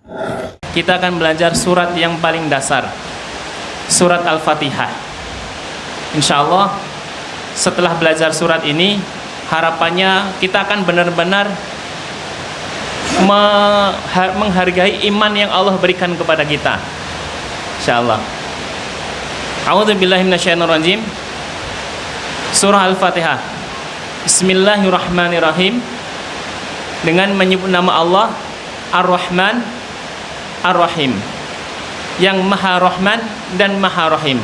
Kita akan belajar surat yang paling dasar, surat Al-Fatihah. Insya Allah setelah belajar surat ini, harapannya kita akan benar-benar menghargai iman yang Allah berikan kepada kita. Insya Allah. A'udzubillahi minasyaitonirrajim. Surah Al-Fatihah. Bismillahirrahmanirrahim. Dengan menyebut nama Allah Ar-Rahman Ar-Rahim, yang Maha Rahman dan Maha Rahim.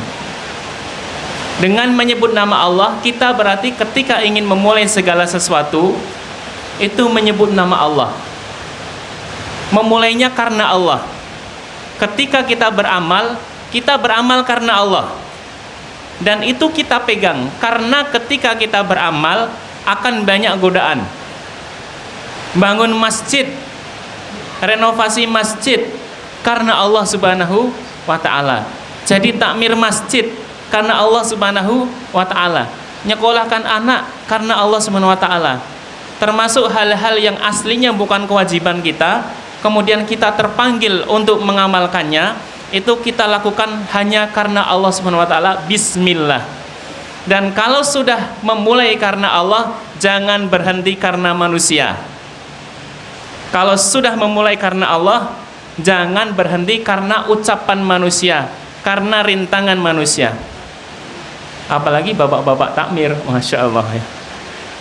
Dengan menyebut nama Allah, kita berarti ketika ingin memulai segala sesuatu itu menyebut nama Allah. Memulainya karena Allah. Ketika kita beramal karena Allah. Dan itu kita pegang, karena ketika kita beramal akan banyak godaan. Bangun masjid, renovasi masjid karena Allah Subhanahu wa ta'ala. Jadi takmir masjid karena Allah Subhanahu wa ta'ala. Nyekolahkan anak karena Allah Subhanahu wa ta'ala. Termasuk hal-hal yang aslinya bukan kewajiban kita, kemudian kita terpanggil untuk mengamalkannya, itu kita lakukan hanya karena Allah Subhanahu wa ta'ala. Bismillah. Dan kalau sudah memulai karena Allah, jangan berhenti karena manusia. Kalau sudah memulai karena Allah, jangan berhenti karena ucapan manusia, karena rintangan manusia. Apalagi bapak-bapak takmir, Masya Allah ya.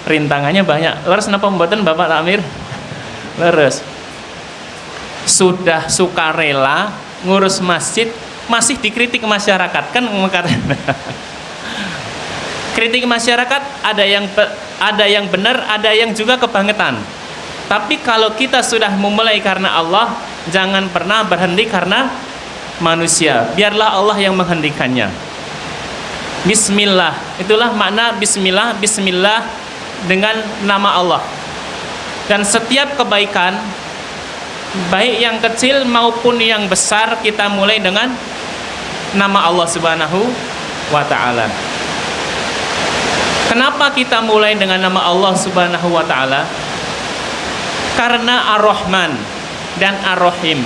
Rintangannya banyak. Leres napa mboten bapak takmir? Leres. Sudah sukarela ngurus masjid, masih dikritik masyarakat, kan mengatakan. Kritik masyarakat ada yang benar, ada yang juga kebangetan. Tapi kalau kita sudah memulai karena Allah, jangan pernah berhenti karena manusia. Biarlah Allah yang menghentikannya. Bismillah, itulah makna bismillah. Bismillah dengan nama Allah. Dan setiap kebaikan, baik yang kecil maupun yang besar, kita mulai dengan nama Allah Subhanahu wa ta'ala. Kenapa kita mulai dengan nama Allah Subhanahu wa ta'ala? Karena Ar-Rahman dan Ar-Rahim.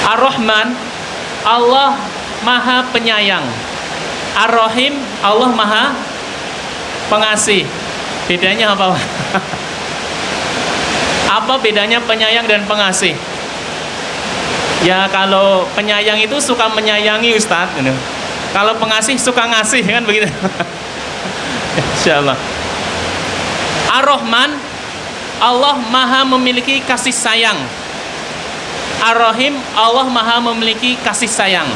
Ar-Rahman, Allah Maha Penyayang. Ar-Rahim, Allah Maha Pengasih. Bedanya apa? Apa bedanya penyayang dan pengasih? Ya, kalau penyayang itu suka menyayangi Ustadz, kalau pengasih suka ngasih, kan begitu. Insyaallah. Ar-Rahman, Allah Maha memiliki kasih sayang. Ar-Rahim, Allah Maha memiliki kasih sayang.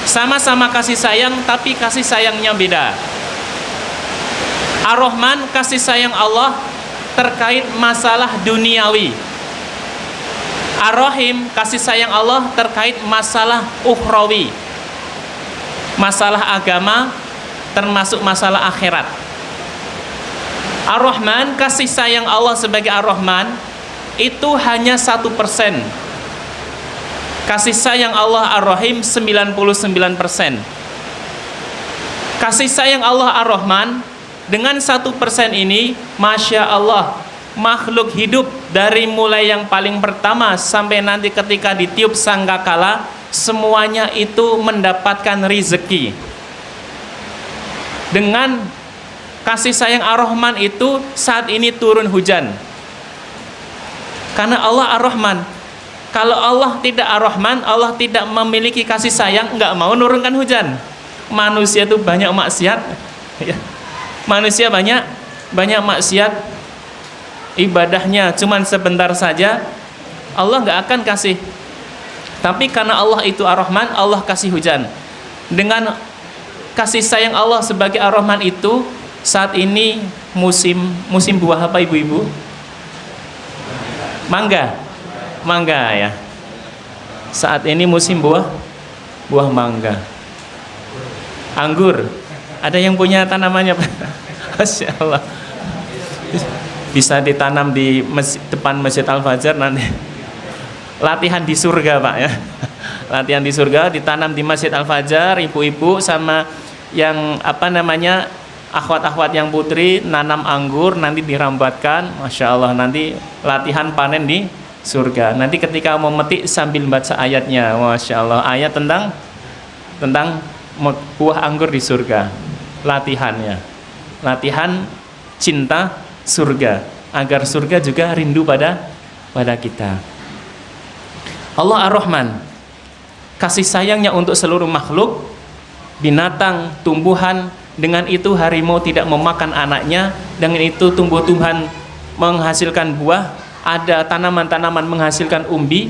Sama-sama kasih sayang, tapi kasih sayangnya beda. Ar-Rahman, kasih sayang Allah terkait masalah duniawi. Ar-Rahim, kasih sayang Allah terkait masalah ukhrawi, masalah agama, termasuk masalah akhirat. Ar-Rahman, kasih sayang Allah sebagai Ar-Rahman itu hanya 1%. Kasih sayang Allah Ar-Rahim 99%. Kasih sayang Allah Ar-Rahman dengan 1% ini, Masya Allah, makhluk hidup dari mulai yang paling pertama sampai nanti ketika ditiup sangkakala, semuanya itu mendapatkan rizki. Dengan kasih sayang Ar-Rahman itu saat ini turun hujan. Karena Allah Ar-Rahman. Kalau Allah tidak Ar-Rahman, Allah tidak memiliki kasih sayang, nggak mau nurunkan hujan. Manusia itu banyak maksiat. Manusia banyak maksiat. Ibadahnya cuman sebentar saja, Allah nggak akan kasih. Tapi karena Allah itu Ar-Rahman, Allah kasih hujan. Dengan kasih sayang Allah sebagai Ar-Rahman itu, saat ini musim buah apa ibu-ibu? Mangga ya. Saat ini musim buah mangga. Anggur. Ada yang punya tanamannya? Masya Allah. Bisa ditanam di depan Masjid Al-Fajar nanti. Latihan di surga, Pak ya. Latihan di surga, ditanam di Masjid Al-Fajar, ibu-ibu sama yang akhwat-akhwat yang putri nanam anggur, nanti dirambatkan, Masya Allah, nanti latihan panen di surga. Nanti ketika mau metik sambil baca ayatnya, Masya Allah, ayat tentang buah anggur di surga. Latihannya, latihan cinta surga, agar surga juga rindu pada kita. Allah Ar-Rahman, kasih sayangnya untuk seluruh makhluk, binatang, tumbuhan. Dengan itu harimau tidak memakan anaknya, dengan itu tumbuh-tumbuhan menghasilkan buah, ada tanaman-tanaman menghasilkan umbi.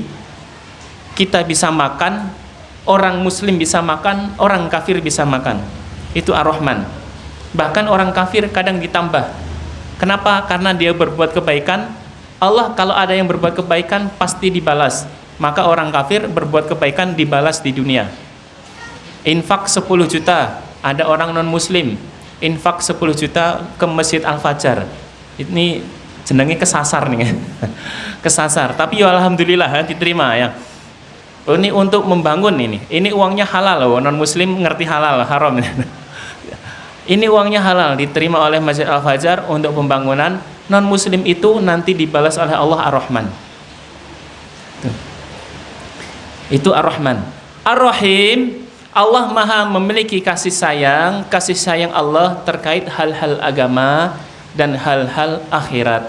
Kita bisa makan, orang muslim bisa makan, orang kafir bisa makan. Itu Ar-Rahman. Bahkan orang kafir kadang ditambah. Kenapa? Karena dia berbuat kebaikan. Allah kalau ada yang berbuat kebaikan pasti dibalas. Maka orang kafir berbuat kebaikan dibalas di dunia. Infak 10 juta, ada orang non muslim infak 10 juta ke Masjid Al-Fajar. Ini jenenge kesasar nih. Kesasar, tapi ya alhamdulillah ya, diterima ya. Ini untuk membangun ini uangnya halal loh, non muslim ngerti halal haram. Ini uangnya halal, diterima oleh Masjid Al-Fajar untuk pembangunan. Non muslim itu nanti dibalas oleh Allah Ar-Rahman. Itu Ar-Rahman. Ar-Rahim, Allah Maha memiliki kasih sayang Allah terkait hal-hal agama dan hal-hal akhirat.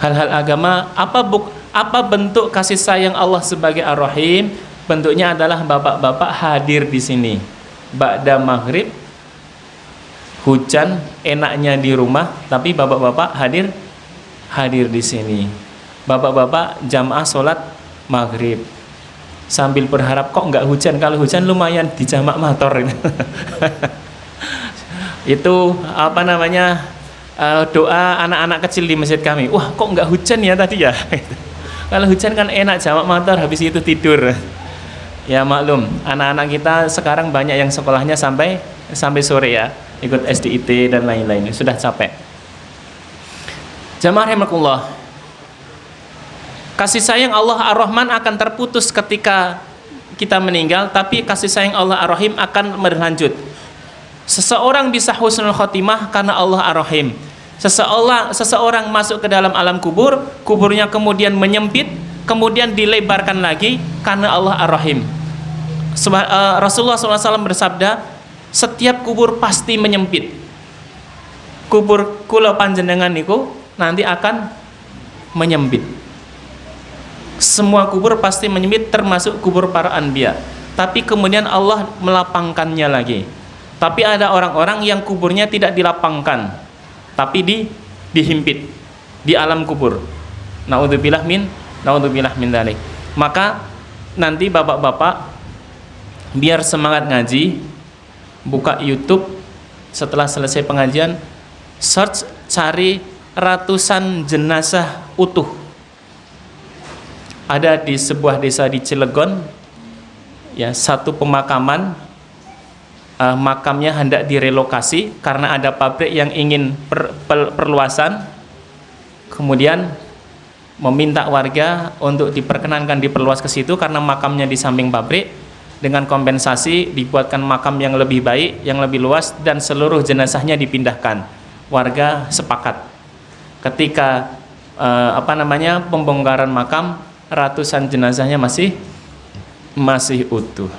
Hal-hal agama, apa bentuk kasih sayang Allah sebagai Ar-Rahim? Bentuknya adalah bapak-bapak hadir di sini. Ba'da maghrib, hujan, enaknya di rumah, tapi bapak-bapak hadir di sini. Bapak-bapak jamaah sholat maghrib. Sambil berharap kok nggak hujan, kalau hujan lumayan di jamak motor. Itu apa namanya, doa anak-anak kecil di masjid kami. Wah kok nggak hujan ya tadi ya. Kalau hujan kan enak jamak motor, habis itu tidur. Ya maklum, anak-anak kita sekarang banyak yang sekolahnya sampai sore ya, ikut SDIT dan lain-lain, sudah capek. Jamaah rahimakumullah, kasih sayang Allah Ar-Rahman akan terputus ketika kita meninggal, tapi kasih sayang Allah Ar-Rahim akan berlanjut. Seseorang bisa husnul khotimah karena Allah Ar-Rahim. Seseorang masuk ke dalam alam kubur, kuburnya kemudian menyempit, kemudian dilebarkan lagi karena Allah Ar-Rahim. Rasulullah SAW bersabda, setiap kubur pasti menyempit. Kubur kula panjenengan niku nanti akan menyempit. Semua kubur pasti menyempit, termasuk kubur para anbiya. Tapi kemudian Allah melapangkannya lagi. Tapi ada orang-orang yang kuburnya tidak dilapangkan, tapi dihimpit di alam kubur. Naudzubillah min dzalik. Maka nanti bapak-bapak biar semangat ngaji, buka YouTube setelah selesai pengajian, search, cari ratusan jenazah utuh. Ada di sebuah desa di Cilegon, ya, satu pemakaman, makamnya hendak direlokasi karena ada pabrik yang ingin perluasan. Kemudian meminta warga untuk diperkenankan diperluas ke situ karena makamnya di samping pabrik. Dengan kompensasi dibuatkan makam yang lebih baik, yang lebih luas, dan seluruh jenazahnya dipindahkan. Warga sepakat. Ketika pembongkaran makam, ratusan jenazahnya masih utuh,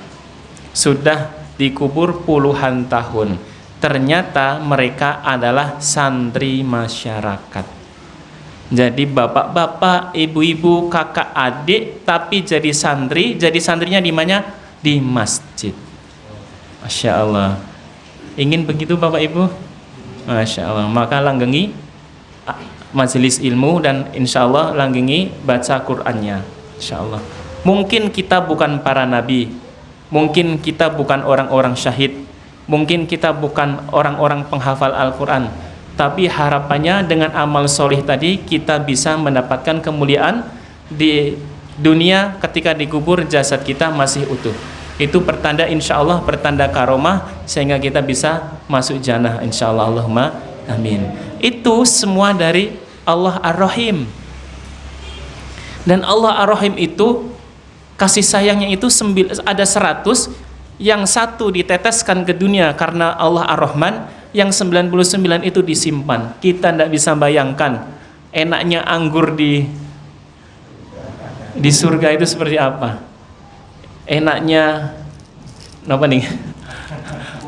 sudah dikubur puluhan tahun. Ternyata mereka adalah santri masyarakat. Jadi bapak-bapak, ibu-ibu, kakak, adik, tapi jadi santri. Jadi santrinya di mana? Di masjid. Masya Allah. Ingin begitu bapak ibu? Masya Allah. Maka langgengi majelis ilmu dan insya Allah langgengi baca Qur'annya, insya Allah. Mungkin kita bukan para nabi, mungkin kita bukan orang-orang syahid, mungkin kita bukan orang-orang penghafal Al-Quran, tapi harapannya dengan amal solih tadi kita bisa mendapatkan kemuliaan di dunia ketika dikubur jasad kita masih utuh. Itu pertanda insya Allah, pertanda karomah sehingga kita bisa masuk jannah insya Allah. Allahumma amin. Itu semua dari Allah Ar-Rahim. Dan Allah Ar-Rahim itu kasih sayangnya itu ada 100, yang satu diteteskan ke dunia karena Allah Ar-Rahman, yang 99 itu disimpan. Kita tidak bisa bayangkan enaknya anggur di Di surga itu seperti apa? Enaknya apa nih?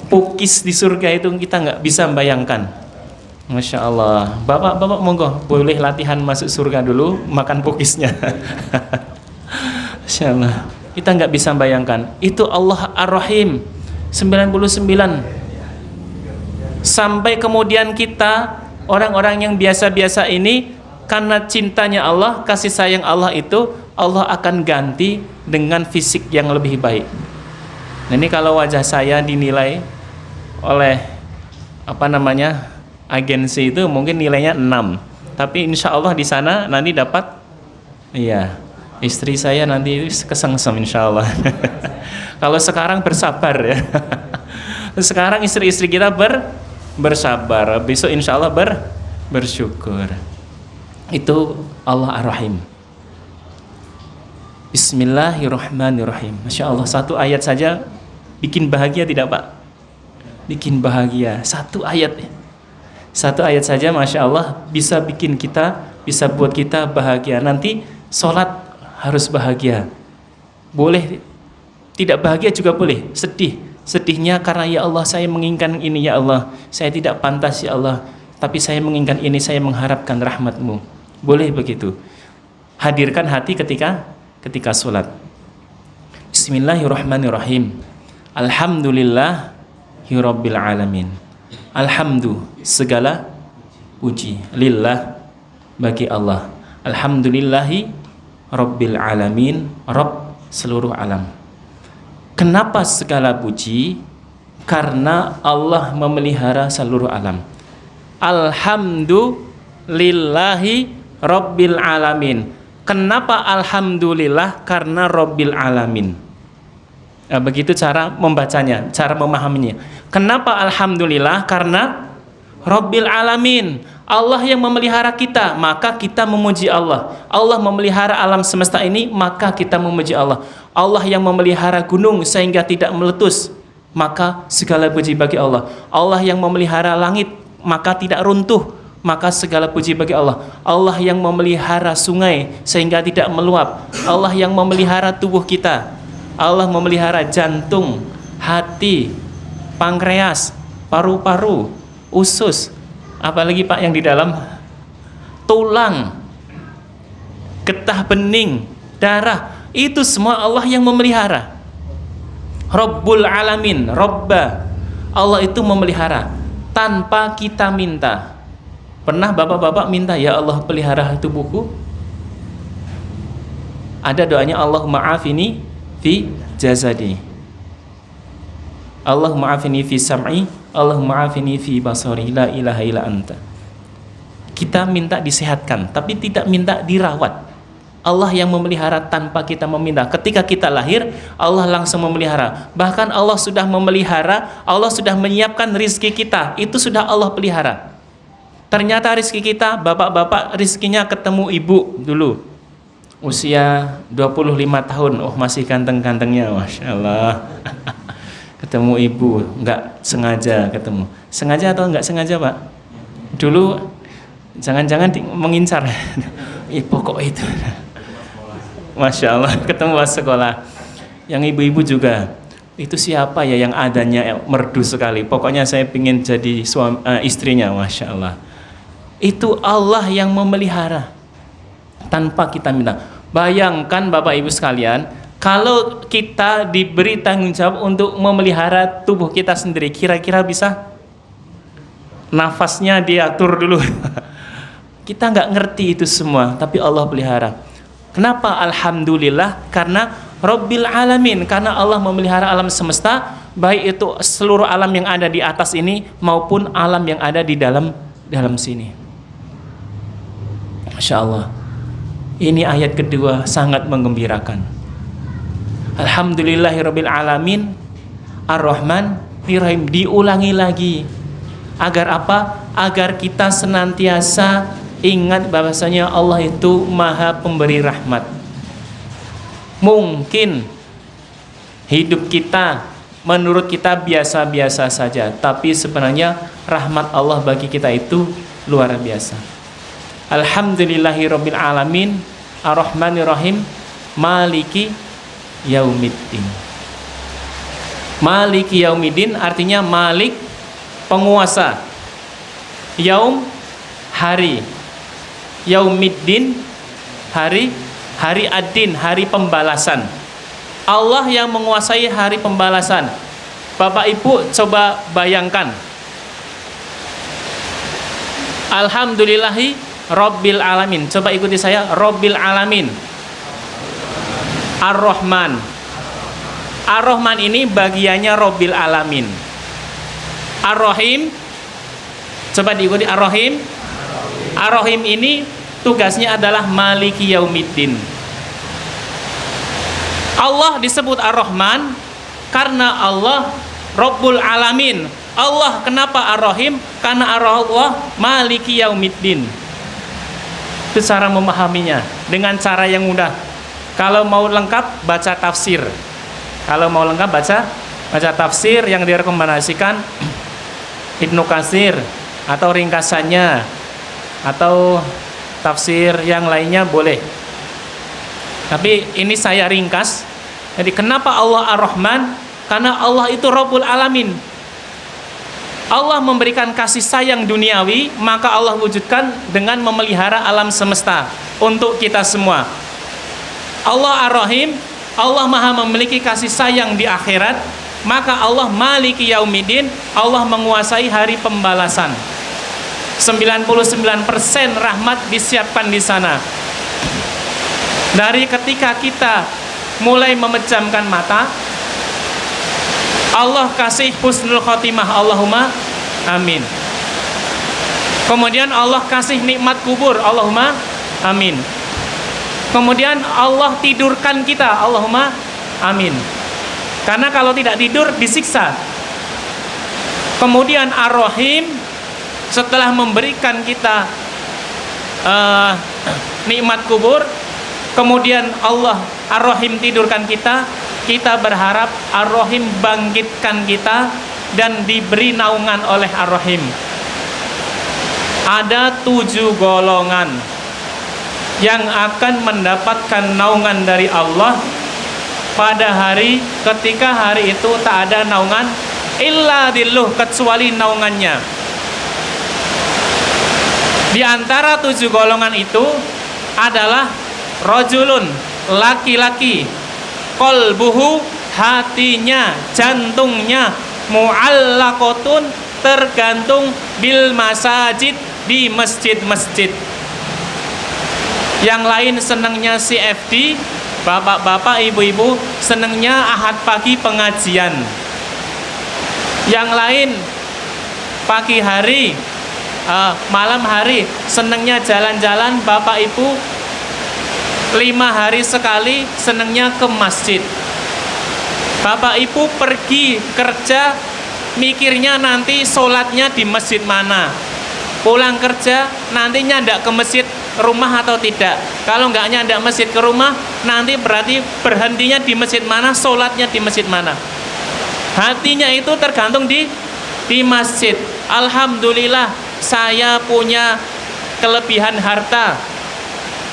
Pukis di surga itu kita nggak bisa bayangkan. Masya Allah. Bapak monggo boleh latihan masuk surga dulu, makan pukisnya. Masya Allah. Kita nggak bisa bayangkan. Itu Allah Ar-Rahim 99. Sampai kemudian kita orang-orang yang biasa-biasa ini, karena cintanya Allah, kasih sayang Allah itu, Allah akan ganti dengan fisik yang lebih baik. Nah, ini kalau wajah saya dinilai oleh agensi itu mungkin nilainya 6, tapi insya Allah di sana nanti dapat, iya, istri saya nanti kesengsem insya Allah. Kalau sekarang bersabar ya. Sekarang istri-istri kita bersabar, besok insya Allah bersyukur. Itu Allah Ar-Rahim. Bismillahirrahmanirrahim. Masya Allah, satu ayat saja bikin bahagia tidak Pak? Bikin bahagia. Satu ayat saja Masya Allah bisa bikin kita, bisa buat kita bahagia. Nanti sholat harus bahagia. Boleh tidak bahagia juga boleh. Sedihnya karena ya Allah saya menginginkan ini ya Allah, saya tidak pantas ya Allah, tapi saya menginginkan ini, saya mengharapkan rahmat-Mu. Boleh begitu. Hadirkan hati ketika sholat. Bismillahirrahmanirrahim. Alhamdulillahirabbil alamin. Alhamdu, segala puji, lillah, bagi Allah. Alhamdulillahi rabbil alamin, Rabb seluruh alam. Kenapa segala puji? Karena Allah memelihara seluruh alam. Alhamdulillahi rabbil alamin. Kenapa alhamdulillah? Karena rabbil alamin. Nah, begitu cara membacanya, cara memahaminya. Kenapa alhamdulillah? Karena rabbil alamin. Allah yang memelihara kita, maka kita memuji Allah. Allah memelihara alam semesta ini, maka kita memuji Allah. Allah yang memelihara gunung sehingga tidak meletus, maka segala puji bagi Allah. Allah yang memelihara langit, maka tidak runtuh, maka segala puji bagi Allah. Allah yang memelihara sungai sehingga tidak meluap. Allah yang memelihara tubuh kita. Allah memelihara jantung, hati, pankreas, paru-paru, usus, apalagi Pak yang di dalam, tulang, getah bening, darah, itu semua Allah yang memelihara. Rabbul alamin, Robba, Allah itu memelihara tanpa kita minta. Pernah bapak-bapak minta, ya Allah pelihara tubuhku? Ada doanya, Allahumma afini fi jazadi, Allahumma afini fi sam'i, Allahumma afini fi basari, la ilaha illa anta. Kita minta disehatkan, tapi tidak minta dirawat. Allah yang memelihara tanpa kita meminta. Ketika kita lahir, Allah langsung memelihara. Bahkan Allah sudah memelihara, Allah sudah menyiapkan rizki kita. Itu sudah Allah pelihara. Ternyata rizki kita, bapak-bapak rizkinya ketemu ibu dulu, usia 25 tahun, oh masih ganteng-gantengnya, Masya Allah. Ketemu ibu, nggak sengaja ketemu. Sengaja atau nggak sengaja Pak? Dulu jangan-jangan mengincar. Pokok itu. Masya Allah, ketemu pas sekolah. Yang ibu-ibu juga, itu siapa ya yang adanya merdu sekali. Pokoknya saya ingin jadi istrinya, Masya Allah. Itu Allah yang memelihara tanpa kita minta. Bayangkan Bapak Ibu sekalian, kalau kita diberi tanggung jawab untuk memelihara tubuh kita sendiri, kira-kira bisa? Nafasnya diatur dulu. Kita nggak ngerti itu semua, tapi Allah pelihara. Kenapa alhamdulillah? Karena Rabbil alamin, karena Allah memelihara alam semesta, baik itu seluruh alam yang ada di atas ini maupun alam yang ada di dalam sini. Masya Allah. Ini ayat kedua sangat menggembirakan. Alhamdulillahirabbil alamin, Ar-Rahman Ar-Rahim, diulangi lagi. Agar apa? Agar kita senantiasa ingat bahwasanya Allah itu Maha Pemberi rahmat. Mungkin hidup kita menurut kita biasa-biasa saja, tapi sebenarnya rahmat Allah bagi kita itu luar biasa. Alhamdulillahirabbil alamin, Ar-Rahmanir Rahim, Maliki Yaumiddin. Maliki Yaumiddin artinya Malik, penguasa. Yaum, hari. Yaumiddin, hari ad-din, hari pembalasan. Allah yang menguasai hari pembalasan. Bapak Ibu coba bayangkan. Alhamdulillahi Rabbil Alamin. Coba ikuti saya. Rabbil Alamin. Ar-Rahman. Ar-Rahman ini bagiannya Rabbil Alamin. Ar-Rahim. Coba diikuti Ar-Rahim. Ar-Rahim ini tugasnya adalah Maliki Yaumiddin. Allah disebut Ar-Rahman karena Allah Rabbul Alamin. Allah kenapa Ar-Rahim? Karena Allah Maliki Yaumiddin. Itu cara memahaminya dengan cara yang mudah. Kalau mau lengkap baca tafsir. Kalau mau lengkap baca tafsir yang direkomendasikan Ibnu Katsir atau ringkasannya atau tafsir yang lainnya boleh. Tapi ini saya ringkas. Jadi kenapa Allah Ar-Rahman? Karena Allah itu Rabbul Alamin. Allah memberikan kasih sayang duniawi, maka Allah wujudkan dengan memelihara alam semesta untuk kita semua. Allah Ar-Rahim, Allah Maha memiliki kasih sayang di akhirat, maka Allah Maliki Yaumiddin, Allah menguasai hari pembalasan. 99% rahmat disiapkan di sana. Dari ketika kita mulai memejamkan mata, Allah kasih husnul khotimah, Allahumma amin. Kemudian Allah kasih nikmat kubur, Allahumma amin. Kemudian Allah tidurkan kita, Allahumma amin. Karena kalau tidak tidur disiksa. Kemudian Ar-Rahim setelah memberikan kita nikmat kubur, kemudian Allah Ar-Rahim tidurkan kita, kita berharap Ar-Rahim bangkitkan kita dan diberi naungan oleh Ar-Rahim. Ada 7 golongan yang akan mendapatkan naungan dari Allah pada hari ketika hari itu tak ada naungan illa dilluh, kecuali naungannya. Di antara 7 golongan itu adalah rajulun, laki-laki, qalbuhu, hatinya, jantungnya, mu'allaqatun, tergantung bil masajid, di masjid-masjid. Yang lain senangnya CFD, bapak-bapak, ibu-ibu senangnya Ahad pagi pengajian. Yang lain pagi hari, malam hari senangnya jalan-jalan, bapak ibu 5 hari sekali senangnya ke masjid. Bapak ibu pergi kerja mikirnya nanti sholatnya di masjid mana. Pulang kerja nantinya ndak ke masjid rumah atau tidak. Kalau nggak nyandak masjid ke rumah, nanti berarti berhentinya di masjid mana, sholatnya di masjid mana. Hatinya itu tergantung di masjid. Alhamdulillah saya punya kelebihan harta.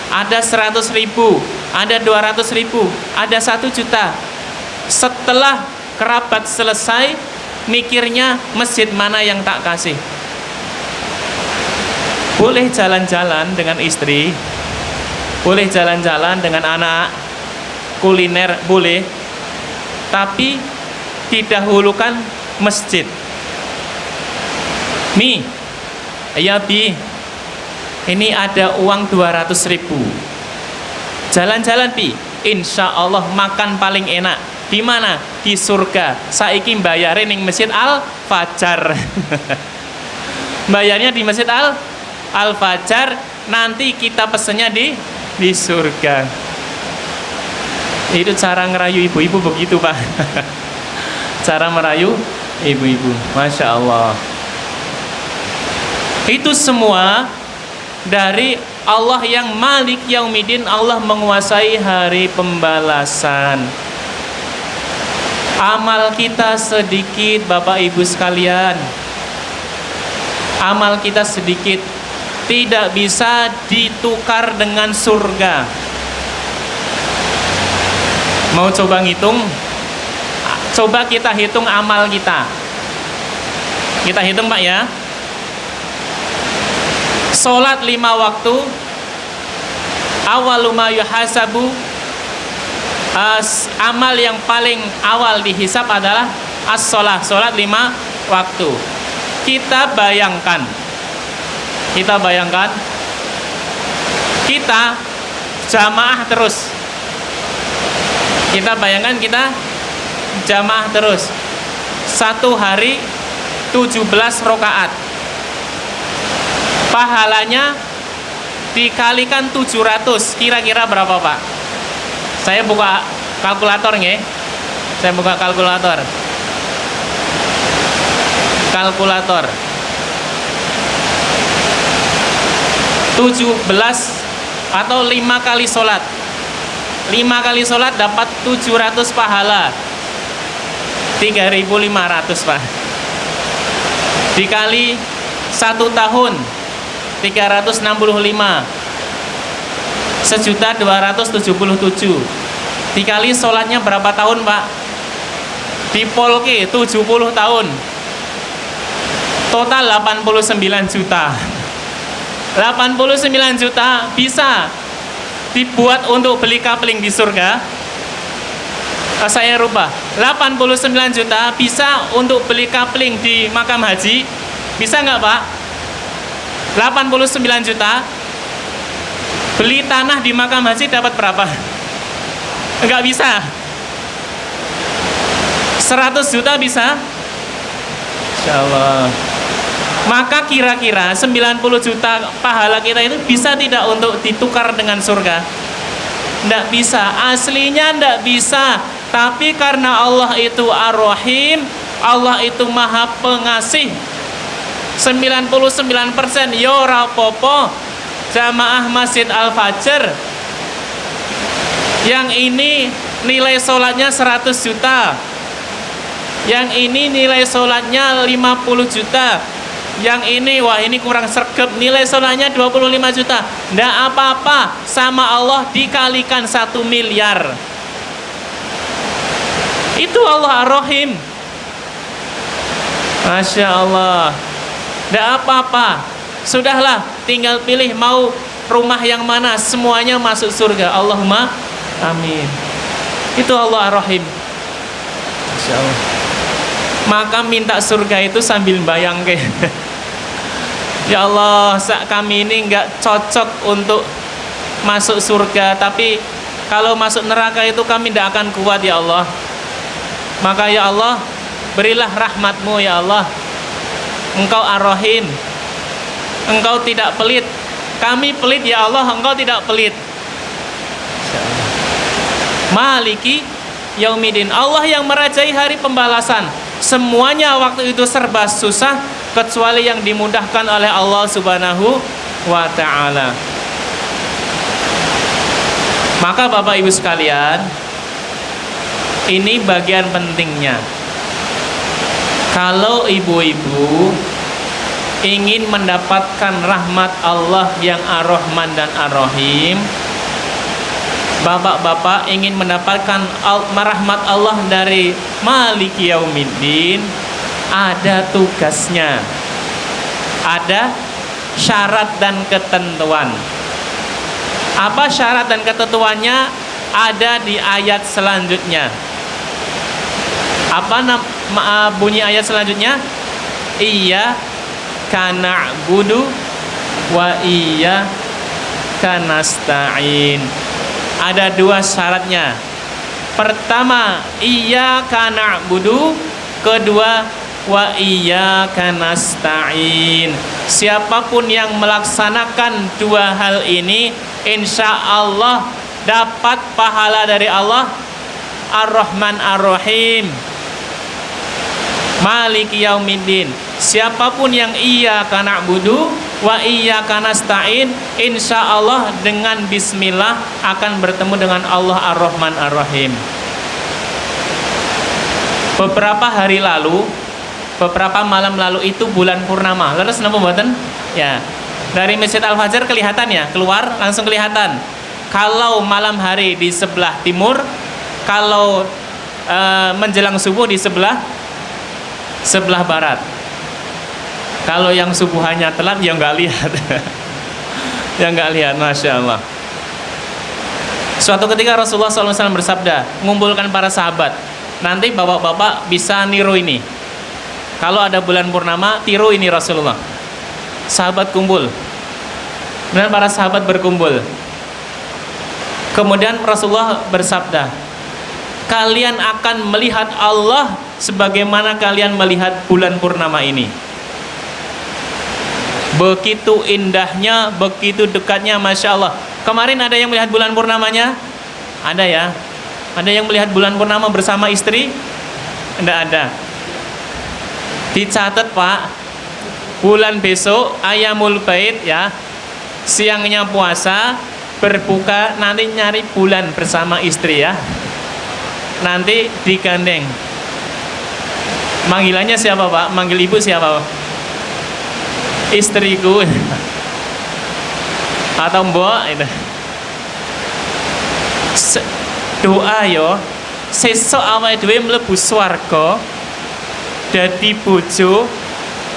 Ada 100.000, ada 200.000, ada 1 juta. Setelah kerabat selesai, mikirnya masjid mana yang tak kasih. Boleh jalan-jalan dengan istri, boleh jalan-jalan dengan anak, kuliner boleh, tapi didahulukan masjid. Mi, ya Bi, ini ada uang 200.000. Jalan-jalan Bi, insya Allah makan paling enak. Di mana? Di surga. Saiki bayarin ning Masjid Al-Fajar. Bayarnya di Masjid Al-Fajar, nanti kita pesennya di surga. Itu cara ngerayu ibu-ibu begitu Pak. Cara merayu ibu-ibu, Masya Allah. Itu semua dari Allah yang Malik Yaumiddin, Allah menguasai hari pembalasan. Amal kita sedikit Bapak Ibu sekalian, amal kita sedikit, tidak bisa ditukar dengan surga. Mau coba ngitung? Coba kita hitung amal kita. Kita hitung Pak ya. Sholat 5 waktu, awalu ma yuhasabu, amal yang paling awal dihisab adalah as-sholah, sholat 5 waktu. Kita bayangkan, kita jamaah terus. Kita bayangkan kita jamaah terus. Satu hari 17 rakaat. Pahalanya dikalikan 700, kira-kira berapa Pak? Saya buka kalkulator nggih. Saya buka kalkulator. 17 atau 5 kali sholat. 5 kali sholat dapat 700 pahala. 3.500 Pak. Dikali 1 tahun 365, 1.277. Dikali sholatnya berapa tahun Pak? Dipolke 70 tahun. Total 89 juta. 89 juta bisa dibuat untuk beli kapling di surga. Saya rubah, 89 juta bisa untuk beli kapling di makam haji. Bisa nggak Pak? 89 juta beli tanah di makam haji dapat berapa? Nggak bisa. 100 juta bisa? Insyaallah. Maka kira-kira 90 juta pahala kita itu bisa tidak untuk ditukar dengan surga? Tidak bisa, aslinya tidak bisa. Tapi karena Allah itu Ar-Rahim, Allah itu Maha Pengasih, 99% yo rapopo jamaah Masjid Al-Fajr yang ini nilai sholatnya 100 juta, yang ini nilai sholatnya 50 juta, yang ini wah ini kurang sregep nilai sholatnya 25 juta. Nggak apa-apa, sama Allah dikalikan 1 miliar. Itu Allah Ar-Rahim. Masya Allah. Nggak apa-apa, sudahlah, tinggal pilih mau rumah yang mana, semuanya masuk surga. Allahumma amin. Itu Allah Ar-Rahim. Masya Allah. Maka minta surga itu sambil bayang ke. Ya Allah, kami ini nggak cocok untuk masuk surga, tapi kalau masuk neraka itu kami tidak akan kuat ya Allah. Maka ya Allah, berilah rahmat-Mu ya Allah. Engkau Ar-Rahim, Engkau tidak pelit. Kami pelit ya Allah, Engkau tidak pelit. Maliki Yaumidin, Allah yang merajai hari pembalasan. Semuanya waktu itu serba susah kecuali yang dimudahkan oleh Allah Subhanahu wa ta'ala. Maka Bapak Ibu sekalian, ini bagian pentingnya. Kalau ibu-ibu ingin mendapatkan rahmat Allah yang Ar-Rahman dan Ar-Rahim, bapak-bapak ingin mendapatkan rahmat Allah dari Maliki Yaumiddin, ada tugasnya, ada syarat dan ketentuan. Apa syarat dan ketentuannya? Ada di ayat selanjutnya. Apa bunyi ayat selanjutnya? Iyyaka na'budu wa iyyaka nasta'in. Ada 2 syaratnya. Pertama, iyyaka na'budu, kedua wa iyyaka nasta'in. Siapapun yang melaksanakan 2 hal ini, insya Allah dapat pahala dari Allah Ar-Rahman Ar-Rahim, Maliki Yaumiddin. Siapapun yang iyyaka na'budu wa iyyaka nasta'in, insya Allah dengan bismillah akan bertemu dengan Allah Ar-Rahman Ar-Rahim. Beberapa hari lalu, beberapa malam lalu itu bulan purnama. Leres napa mboten? Ya. Dari Masjid Al-Fajr kelihatan ya, keluar langsung kelihatan. Kalau malam hari di sebelah timur, Kalau menjelang subuh di sebelah barat. Kalau yang subuhannya telat ya nggak lihat. Ya nggak lihat, Masya Allah. Suatu ketika Rasulullah SAW bersabda, mengumpulkan para sahabat, nanti bapak-bapak bisa niru ini. Kalau ada bulan purnama, tiru ini Rasulullah. Sahabat kumpul, dan para sahabat berkumpul. Kemudian Rasulullah bersabda, kalian akan melihat Allah sebagaimana kalian melihat bulan purnama ini. Begitu indahnya, begitu dekatnya, Masya Allah. Kemarin ada yang melihat bulan purnamanya? Ada ya? Ada yang melihat bulan purnama bersama istri? Tidak ada. Dicatat Pak, bulan besok Ayamul Bait ya, siangnya puasa, berbuka, nanti nyari bulan bersama istri ya. Nanti digandeng. Manggilannya siapa Pak? Manggil ibu siapa Pak? Istriku atau mbok itu. Doa yo sesuk awake dhewe mlebu swarga dadi bojo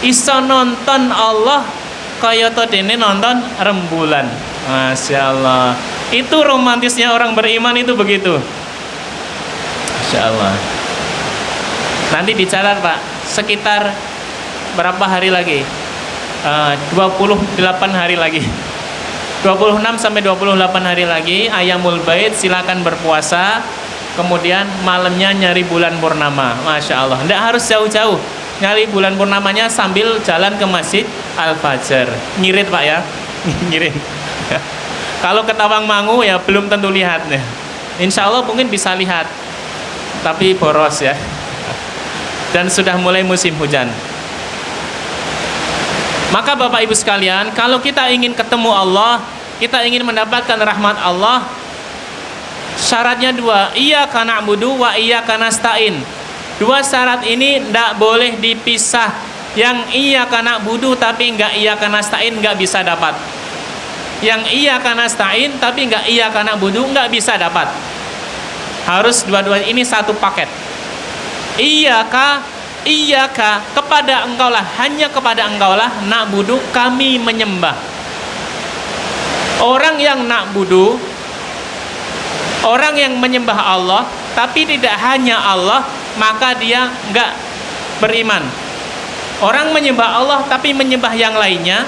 iso nonton Allah kayata dene nonton rembulan. Masya Allah. Itu romantisnya orang beriman itu begitu. Masya Allah. Nanti dicatat Pak, sekitar berapa hari lagi? 28 hari lagi. 26 sampai 28 hari lagi Ayamul Bait, silakan berpuasa. Kemudian malamnya nyari bulan purnama. Masya Allah. Tidak harus jauh-jauh. Nyari bulan purnamanya sambil jalan ke Masjid Al-Fajar. Ngirit Pak ya. Ngirit. Kalau ke Tawangmangu ya belum tentu lihat. Insya Allah mungkin bisa lihat, tapi boros ya. Dan sudah mulai musim hujan. Maka Bapak Ibu sekalian, kalau kita ingin ketemu Allah, kita ingin mendapatkan rahmat Allah, syaratnya dua, iyyaka na'budu wa iyyaka nasta'in. Dua syarat ini tidak boleh dipisah. Yang iyyaka na'budu tapi enggak iyyaka nasta'in enggak bisa dapat. Yang iyyaka nasta'in tapi enggak iyyaka na'budu enggak bisa dapat. Harus dua-duanya ini satu paket. Iyyaka kepada engkaulah, hanya kepada engkaulah na'budu kami menyembah. Orang yang na'budu, orang yang menyembah Allah tapi tidak hanya Allah, maka dia enggak beriman. Orang menyembah Allah tapi menyembah yang lainnya,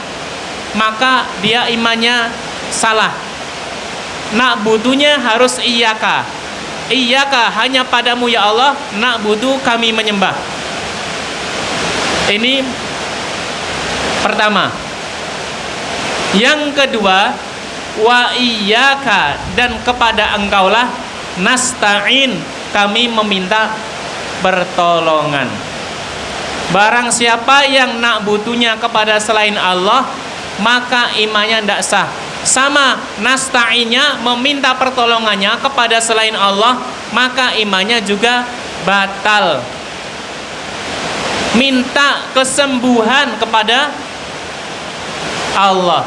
maka dia imannya salah. Na'budunya harus iyyaka. Iyyaka hanya padamu ya Allah, na'budu kami menyembah. Ini pertama. Yang kedua, wa iyyaka dan kepada engkaulah nasta'in kami meminta pertolongan. Barang siapa yang na'budunya kepada selain Allah, maka imannya tidak sah. Sama nasta'innya meminta pertolongannya kepada selain Allah, maka imannya juga batal. Minta kesembuhan kepada Allah.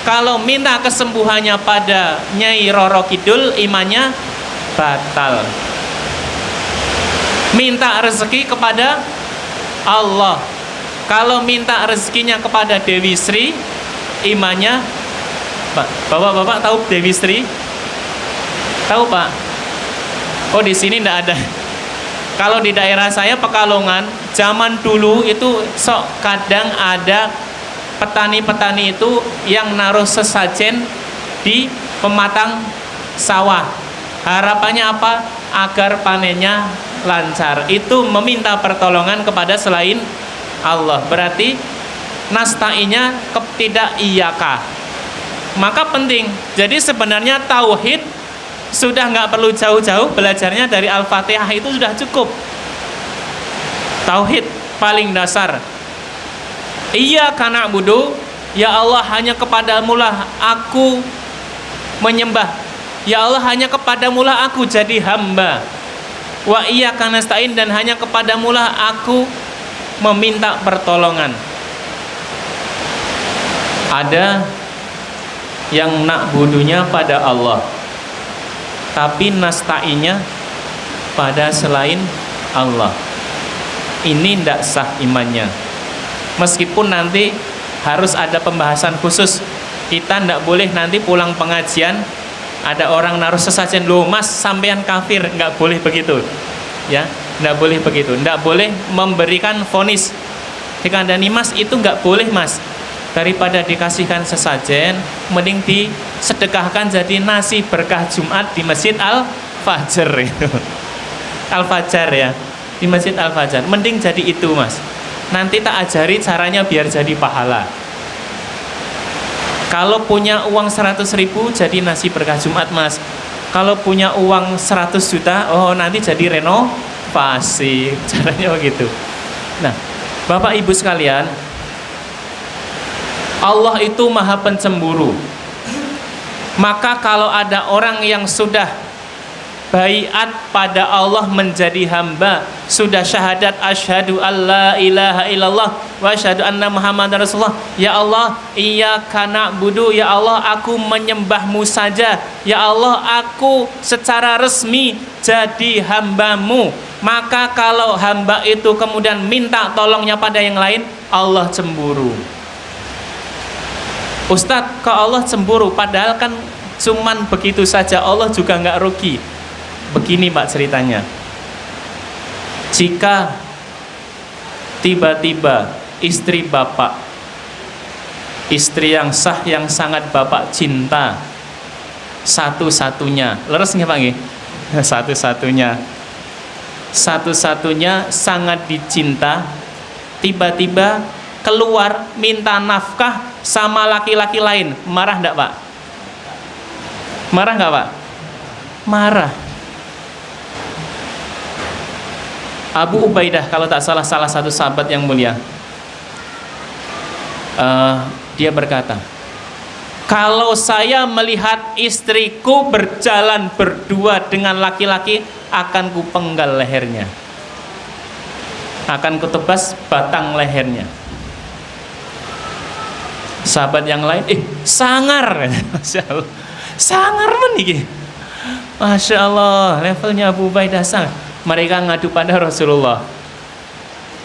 Kalau minta kesembuhannya pada Nyai Roro Kidul, imannya batal. Minta rezeki kepada Allah. Kalau minta rezekinya kepada Dewi Sri, imannya Bapak-bapak tahu Dewi Sri? Tahu Pak? Oh di sini tidak ada. Kalau di daerah saya Pekalongan, zaman dulu itu kadang ada petani-petani itu yang naruh sesajen di pematang sawah. Harapannya apa? Agar panennya lancar. Itu meminta pertolongan kepada selain Allah. Berarti nasta'inya tidak iyyaka. Maka penting. Jadi sebenarnya tauhid sudah nggak perlu jauh-jauh, belajarnya dari Al-Fatihah itu sudah cukup. Tauhid paling dasar. Iyyaka na'budu, ya Allah hanya kepadamulah aku menyembah. Ya Allah hanya kepadamulah aku jadi hamba. Wa iyyaka nasta'in dan hanya kepadamulah aku meminta pertolongan. Ada yang na'budunya pada Allah, tapi nastainya pada selain Allah, ini tidak sah imannya. Meskipun nanti harus ada pembahasan khusus, kita tidak boleh nanti pulang pengajian ada orang naruh sesajen, loh mas sampean kafir, nggak boleh begitu ya, nggak boleh begitu, nggak boleh memberikan vonis dikandani mas itu nggak boleh mas, daripada dikasihkan sesajen mending disedekahkan jadi nasi berkah Jumat di Masjid Al-Fajr itu. Al-Fajar ya, di Masjid Al-Fajar mending jadi itu mas, nanti tak ajari caranya biar jadi pahala. Kalau punya uang 100.000 jadi nasi berkah Jumat mas, kalau punya uang 100 juta oh nanti jadi renovasi, caranya begitu. Nah Bapak Ibu sekalian, Allah itu maha pencemburu. Maka kalau ada orang yang sudah baiat pada Allah menjadi hamba, sudah syahadat asyhadu alla ilaha illallah wa asyhadu anna muhammadar rasulullah, ya Allah iyyaka na'budu, ya Allah aku menyembahmu saja, ya Allah aku secara resmi jadi hambamu. Maka kalau hamba itu kemudian minta tolongnya pada yang lain, Allah cemburu. Ustadz, kok Allah cemburu? Padahal kan cuman begitu saja, Allah juga nggak rugi. Begini Pak ceritanya, jika tiba-tiba istri Bapak, istri yang sah yang sangat Bapak cinta, satu-satunya, leres nggak Pak nggih? Satu-satunya sangat dicinta, tiba-tiba keluar minta nafkah sama laki-laki lain, marah enggak Pak? Marah enggak Pak? Marah. Abu Ubaidah kalau tak salah, salah satu sahabat yang mulia, dia berkata, kalau saya melihat istriku berjalan berdua dengan laki-laki, akan kupenggal lehernya, akan kutebas batang lehernya. Sahabat yang lain, sangar, Masya Allah, sangar meniki, Masya Allah, levelnya Abu Ubaidah sangar. Mereka ngadu pada Rasulullah,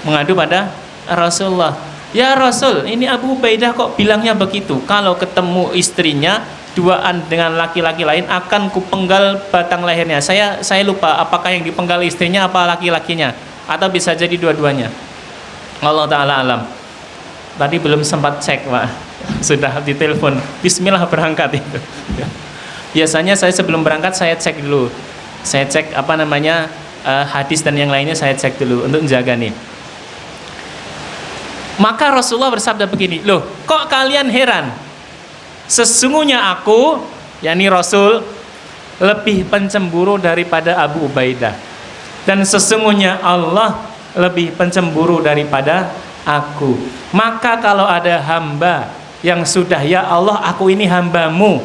mengadu pada Rasulullah, ya Rasul, ini Abu Ubaidah kok bilangnya begitu, kalau ketemu istrinya duaan dengan laki-laki lain akan kupenggal batang lehernya. Saya lupa apakah yang dipenggal istrinya apa laki-lakinya, atau bisa jadi dua-duanya, Allah Ta'ala alam. Tadi belum sempat cek Pak, sudah ditelepon, bismillah berangkat itu. Biasanya saya sebelum berangkat saya cek dulu, saya cek apa namanya, hadis dan yang lainnya saya cek dulu untuk menjaga nih. Maka Rasulullah bersabda begini, loh kok kalian heran? Sesungguhnya aku, yakni Rasul, lebih pencemburu daripada Abu Ubaidah, dan sesungguhnya Allah lebih pencemburu daripada aku. Maka kalau ada hamba yang sudah, ya Allah aku ini hambamu,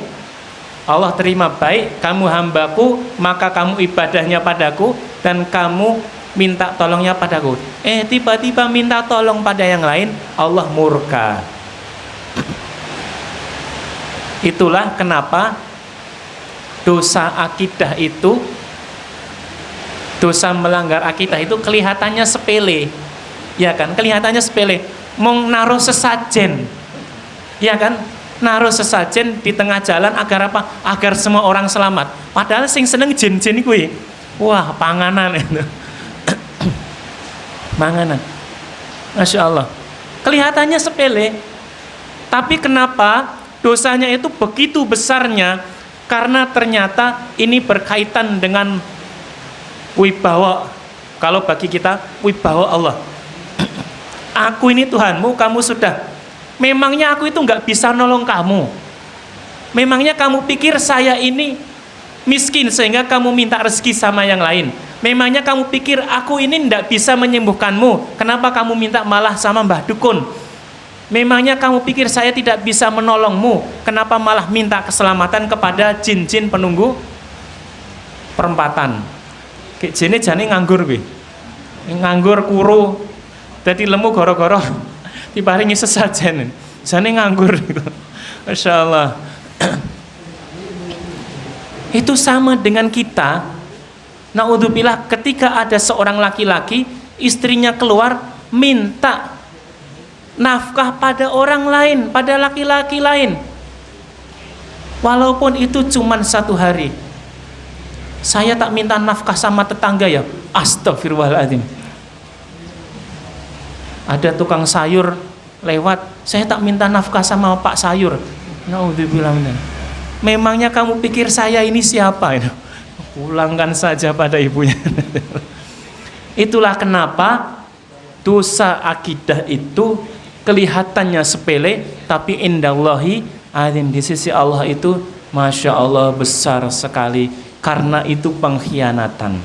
Allah terima baik, kamu hambaku, maka kamu ibadahnya padaku dan kamu minta tolongnya padaku. Tiba-tiba minta tolong pada yang lain, Allah murka. Itulah kenapa dosa akidah itu, dosa melanggar akidah itu kelihatannya sepele, ya kan? Kelihatannya sepele, mau naruh sesajen, ya kan? Naruh sesajen di tengah jalan agar apa? Agar semua orang selamat. Padahal sing seneng jin-jin kuwi, wah panganan itu. Panganan. Masya Allah. Kelihatannya sepele, tapi kenapa dosanya itu begitu besarnya? Karena ternyata ini berkaitan dengan wibawa. Kalau bagi kita wibawa Allah. Aku ini Tuhanmu, kamu sudah. Memangnya aku itu nggak bisa nolong kamu? Memangnya kamu pikir saya ini miskin sehingga kamu minta rezeki sama yang lain? Memangnya kamu pikir aku ini nggak bisa menyembuhkanmu? Kenapa kamu minta malah sama Mbah Dukun? Memangnya kamu pikir saya tidak bisa menolongmu? Kenapa malah minta keselamatan kepada jin-jin penunggu perempatan? Kayak jine jane nganggur gue, nganggur kuru, jadi lemu goro-goro diparingi sesajen, jane nganggur gitu. Masya Allah. Itu sama dengan kita. Naudzubillah, ketika ada seorang laki-laki, istrinya keluar minta nafkah pada orang lain, pada laki-laki lain, walaupun itu cuma 1 hari. Saya tak minta nafkah sama tetangga ya, astagfirullahaladzim. Ada tukang sayur lewat, saya tak minta nafkah sama Pak Sayur. Naudzubillah. Memangnya kamu pikir saya ini siapa? Pulangkan saja pada ibunya. Itulah kenapa dosa akidah itu kelihatannya sepele, tapi indallahi azim, di sisi Allah itu masya Allah besar sekali, karena itu pengkhianatan.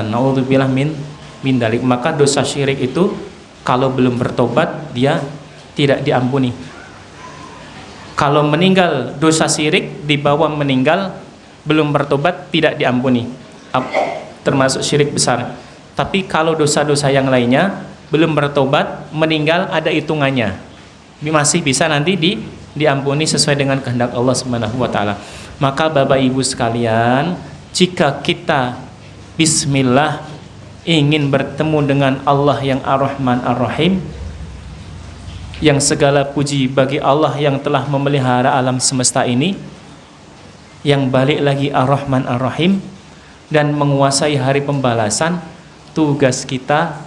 Naudzubillah min dalik. Maka dosa syirik itu kalau belum bertobat dia tidak diampuni. Kalau meninggal dosa syirik, dibawa meninggal belum bertobat tidak diampuni, termasuk syirik besar. Tapi kalau dosa-dosa yang lainnya belum bertobat, meninggal ada hitungannya, masih bisa nanti diampuni sesuai dengan kehendak Allah Subhanahu wa taala. Maka Bapak Ibu sekalian, jika kita bismillah ingin bertemu dengan Allah yang Ar-Rahman Ar-Rahim, yang segala puji bagi Allah yang telah memelihara alam semesta ini, yang balik lagi Ar-Rahman Ar-Rahim, dan menguasai hari pembalasan, tugas kita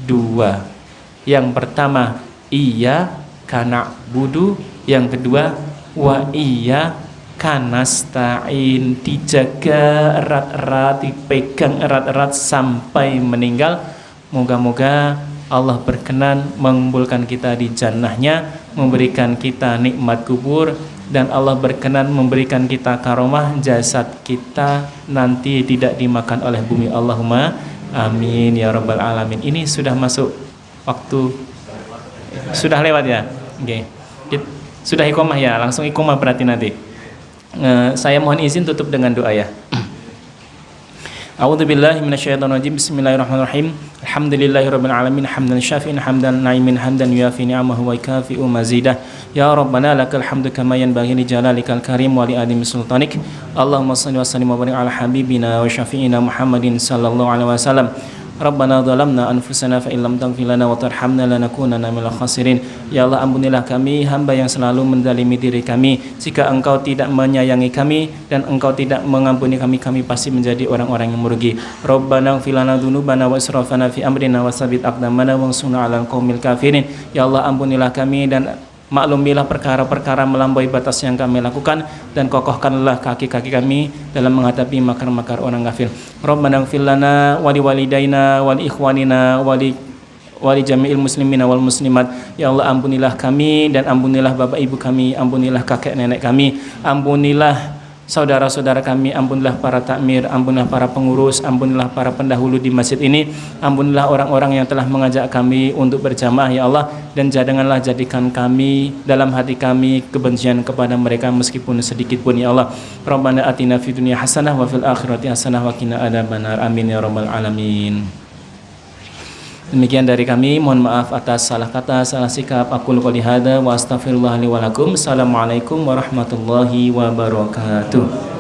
2. Yang pertama, iyyaka na'budu, yang kedua, wa iyyaka nasta'in. Dijaga erat-erat, dipegang erat-erat sampai meninggal. Moga-moga Allah berkenan mengumpulkan kita di jannahnya, memberikan kita nikmat kubur, dan Allah berkenan memberikan kita karomah jasad kita nanti tidak dimakan oleh bumi. Allahumma amin ya rabbal alamin. Ini sudah masuk waktu, sudah lewat ya. Oke. Sudah iqomah ya, langsung iqomah berarti nanti. Saya mohon izin tutup dengan doa ya. A'udzubillahi minasyaitonirrajim. Bismillahirrahmanirrahim. Alhamdulillahirabbil alamin, hamdan syafi'in, hamdan na'imin, hamdan yuafi ni'amahu wa yukafi'u mazidah. Ya Rabbana lakal hamdu kama yanbaghi li jalalikal karim wa li adimi sultanik. Allahumma shalli wa sallim wa barik ala habibina wa syafi'ina Muhammadin sallallahu alaihi wasallam. Rabbana zalamna anfusana fa illam taghfir lana wa tarhamna lanakunanna minal khasirin. Ya Allah, ampunilah kami hamba yang selalu menzalimi diri kami. Jika Engkau tidak menyayangi kami dan Engkau tidak mengampuni kami, kami pasti menjadi orang-orang yang merugi. Rabbana ighfir lana dzunubana wa israfana fi amrina wa tsabbit aqdamana wansurna 'alal qaumil kafirin. Ya Allah, ampunilah kami dan maklumilah perkara-perkara melampaui batas yang kami lakukan, dan kokohkanlah kaki-kaki kami dalam menghadapi makar-makar orang kafir. Rabbana ighfir lana wa liwalidaina wa li ikhwanina wa li jami'il muslimina wal muslimat. Ya Allah, ampunilah kami dan ampunilah bapak ibu kami, ampunilah kakek nenek kami, ampunilah saudara-saudara kami, ampunilah para takmir, ampunilah para pengurus, ampunilah para pendahulu di masjid ini, ampunilah orang-orang yang telah mengajak kami untuk berjamaah ya Allah, dan janganlah jadikan kami dalam hati kami kebencian kepada mereka meskipun sedikit pun ya Allah. Rabbana atina fid dunya hasanah wa fil akhirati hasanah wa qina adzabannar. Amin ya rabbal alamin. Demikian dari kami, mohon maaf atas salah kata, salah sikap. Aqul qouli hadza wa astaghfirullah li wa lakum. Assalamualaikum warahmatullahi wabarakatuh.